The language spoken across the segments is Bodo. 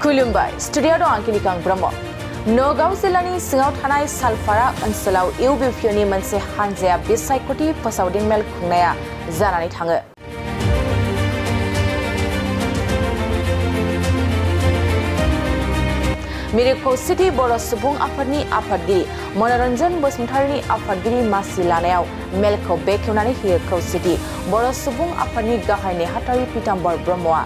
खुलुमबाय स्टुडिअ दं आंकिलिकां ब्रह्म नगाव जिल्लानि सिङाव थानाय सालफारा ओनसोलाव इउबिपिनि मोनसे हानजाया बिसायख'थि फोसावदिं मेल खुंनाया जानानै थाङो। मिरु खौसेथि बर' सुबुं आफादनि आफादगिरि मनरन्जन बसुमतारिनि आफादगिरि मासि लानायाव मेलखौ बेखेवनानै होयो खौसेथि बर' सुबुं आफादनि गाहाय नेहाथारि पीताम्बर ब्रह्मआ।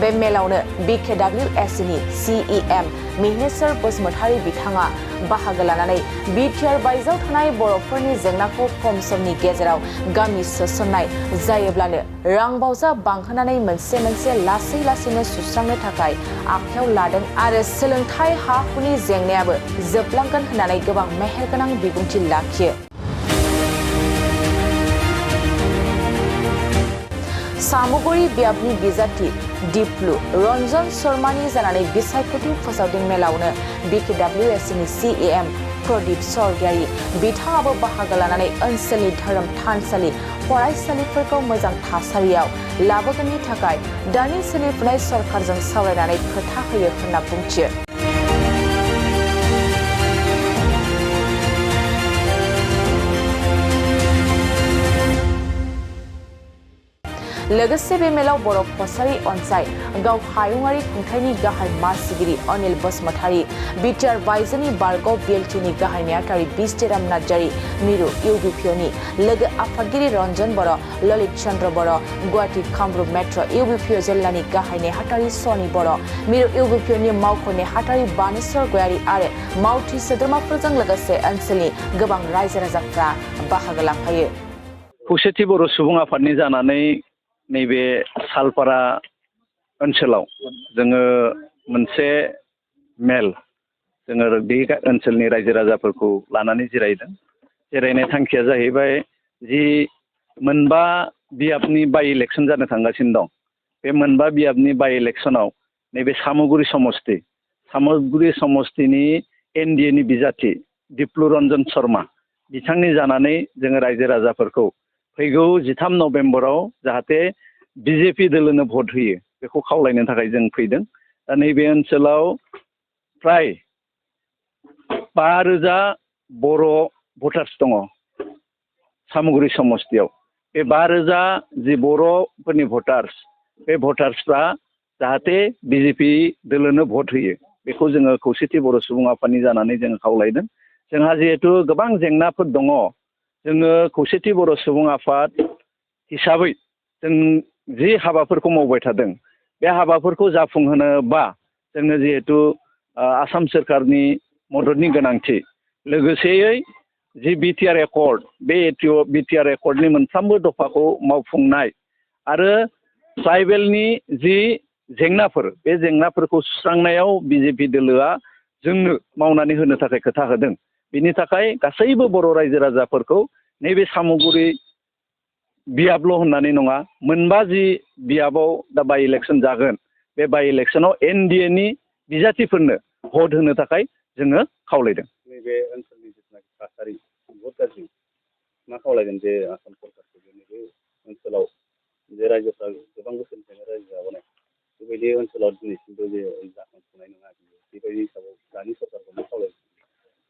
बे मेलावनो BKWSनि CEM मिहिनेश्वर बसुमतारि बिथाङा बाहागो लानानै बिटिआर बायजोआव थानाय बर'फोरनि जेंनाखौ खम समनि गेजेराव गामि सोसननाय जायोब्लानो रां बावजा बांहोनानै मोनसे लासै लासैनो सुस्रांनो थाखाय आखायाव लादों आरो सोलोंथाइ हा हुनि जेंनायाबो जोबलांगोन होननानै गोबां मेहेरगोनां बिबुंथि लाखियो। सामुगुरि बियाबनि बिजाथि दिप्लु रन्जन शर्मानि जानानै बिसायख'थि फोसावदिं मेलावनो BKWSनि CEM प्रदीप सरगियारि बिथाङाबो बाहागो लानानै ओनसोलनि धोरोम थानसालि फरायसालिफोरखौ मोजां थासारियाव लाबोगोननि थाखाय दानि सोलिफुनाय सरकारजों सावरायनानै खोथा होयो होनना बुंथियो। लोगोसे बे मेलाव बर' कसारी अनसाय गाव हायुङारि खुंथायनि गाहाय मासिगिरि अनिल बसुमतारि बिटिआर बायजोनि बारगाव बिएलटिनि गाहाय नेहाथारि बिस्टिराम नार्जारि मिरु इउबिपिनि लोगो आफादगिरि रन्जन बर' ललित चन्द्र बर' गुवाहाटी कामरुप मेट्र' इउबिपि जिल्लानि गाहाय नेहाथारि सनि बर' मिरु इउबिपिनि मावख' नेहाथारि बानेश्वर गयारि आरो मावथि सोद्रोमाफोरजों लोगोसे ओनसोलनि गोबां रायजो राजाफ्रा बाहागो लाफायो। खौसेथि बर' सुबुं आफादनि जानानै नैबे सालपारा ओनसोलाव जोङो मोनसे मेल जोङो बे ओनसोलनि रायजो राजाफोरखौ लानानै जिरायदों। जिरायनाय थांखिया जाहैबाय जि मोनबा बियाबनि बाइ इलेक्सन जानो थांगासिनो दं। बे मोनबा बियाबनि बाइ इलेक्सनाव नैबे सामुगुरि समस्तिनि NDAनि बिजाथि दिप्लु रन्जन शर्मा बिथांनि जानानै जोङो रायजो राजाफोरखौ फैगौ 13 नभेम्बराव जाहाथे BJP दोलोनो भट होयो बेखौ खावलायनो थाखाय जों फैदों। दा नैबे ओनसोलाव फ्राय 5000 बर' भटार्स दङ सामुगुरि समस्तियाव। बे 5000 जि बर'फोरनि भटार्स बे भटार्सफ्रा जाहाथे BJP दोलोनो भट होयो बेखौ जोङो खौसेथि बर' सुबुं आफादनि जानानै जोङो खावलायदों। जोंहा जिहेथु गोबां जेंनाफोर दङ जोङो खौसेथि बर' सुबुं आफाद हिसाबै जों जि हाबाफोरखौ मावबाय थादों बे हाबाफोरखौ जाफुंहोनोबा जोंनो जिहेथु आसाम सोरखारनि मददनि गोनांथि लोगोसेयै जि बिटिआर एकर्ड बे बिटिआर एकर्डनि मोनफ्रोमबो दफाखौ मावफुंनाय आरो ट्राइबेलनि जि जेंनाफोर बे जेंनाफोरखौ सुस्रांनायाव BJP दोलोआ जोंनो मावनानै होनो थाखाय खोथा होदों। बिनि थाखाय गासैबो बर' रायजो राजाफोरखौ नैबे सामुगुरि बियाबल' होननानै नङा मोनबा जि बियाबाव दा बाइ इलेक्सन जागोन बे बाइ इलेक्सनाव NDAनि बिजाथिफोरनो भट होनो थाखाय जोङो खावलायदों। नैबे ओनसोलनि जिथुनाखि थासारि बहुत गाज्रि मा खावलायगोन जे आसाम सरकारखौ नैबे ओनसोलाव जे रायजोफ्रा गोबां बोसोरनिफ्रायनो रायजो जाबोनाय बेबायदि ओनसोलाव दिनैसिमबो जे जाखांफुनाय नङा बेबायदि हिसाबाव दानि सरकारखौ मा खावलायगोन?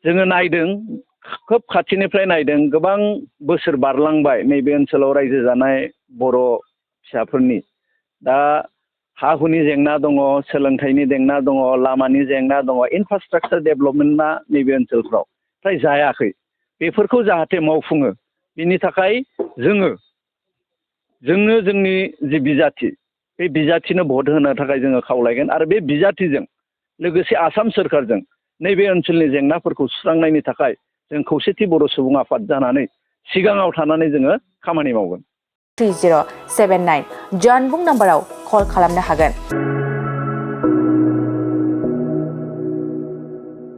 जोङो नायदों खोब खाथिनिफ्राय नायदों गोबां बोसोर बारलांबाय नैबे ओनसोलाव रायजो जानाय बर' फिसाफोरनि दा हा हुनि जेंना दङ सोलोंथाइनि जेंना दङ लामानि जेंना दङ इनफ्रास्ट्राक्चार डेभेलपमेन्टआ नैबे ओनसोलफ्राव फ्राय जायाखै बेफोरखौ जाहाथे मावफुङो बिनि थाखाय जोङो जोंनि जि बिजाथि बे बिजाथिनो भट होनो थाखाय जोङो खावलायगोन आरो बे बिजाथिजों लोगोसे आसाम सोरखारजों नैबे ओनसोलनि जेंनाफोरखौ सुस्रांनायनि थाखाय जों खौसेथि बर' सुबुं आफाद जानानै सिगाङाव थानानै जोङो खामानि मावगोन। 3079 जानबुं नाम्बाराव कल खालामनो हागोन।